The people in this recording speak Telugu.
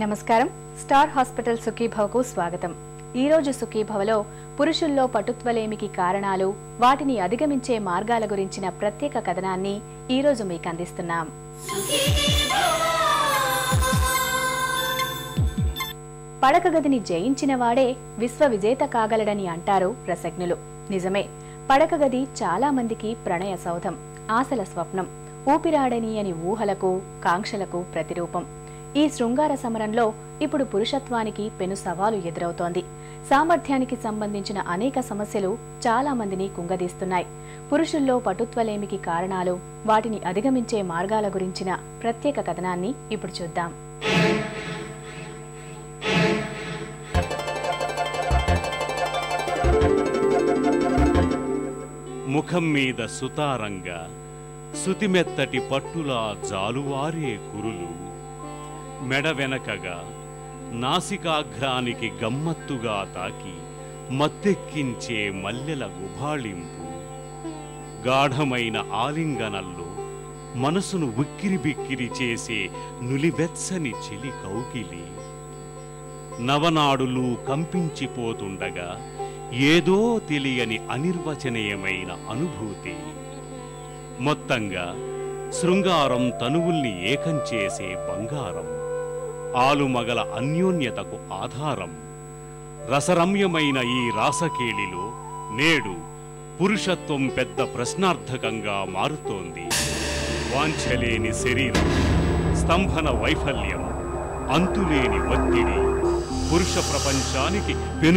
నమస్కారం. స్టార్ హాస్పిటల్ సుఖీభవకు స్వాగతం. ఈ రోజు సుఖీభవలో పురుషుల్లో పటుత్వలేమికి కారణాలు, వాటిని అధిగమించే మార్గాల గురించిన ప్రత్యేక కథనాన్ని ఈ రోజు మీకు అందిస్తున్నాం. పడకగదిని జయించిన వాడే విశ్వవిజేత కాగలడని అంటారు రసజ్ఞులు. నిజమే, పడకగది చాలా మందికి ప్రణయ సౌధం, ఆశల స్వప్నం, ఊపిరాడనీయని ఊహలకు, కాంక్షలకు ప్రతిరూపం. ఈ శృంగార సమరంలో ఇప్పుడు పురుషత్వానికి పెను సవాలు ఎదురవుతోంది. సామర్థ్యానికి సంబంధించిన అనేక సమస్యలు చాలా మందిని కుంగదీస్తున్నాయి. పురుషుల్లో పటుత్వలేమికి కారణాలు, వాటిని అధిగమించే మార్గాల గురించిన ప్రత్యేక కథనాన్ని ఇప్పుడు చూద్దాం. ముఖం మీద సుతారంగా సుతిమెత్తటి పట్టులా జాలువారే కురులు, మెడ వెనకగా నాసికాగ్రానికి గమ్మత్తుగా తాకి మత్తెక్కించే మల్లెల గుబాళింపు, గాఢమైన ఆలింగనల్లో మనసును ఉక్కిరిబిక్కిరి చేసే నులివెచ్చని చెలి కౌగిలి, నవనాడులు కంపించిపోతుండగా ఏదో తెలియని అనిర్వచనీయమైన అనుభూతి. మొత్తంగా శృంగారం తనువుల్ని ఏకం చేసే బంగారం, ఆలుమగల అన్యోన్యతకు ఆధారం. రసరమ్యమైన ఈ రాసకేళిలో నేడు పురుషత్వం పెద్ద ప్రశ్నార్థకంగా మారుతోంది. వాంఛలేని శరీరం, స్తంభన వైఫల్యం, అంతులేని ఒత్తిడి పురుష ప్రపంచానికి పెను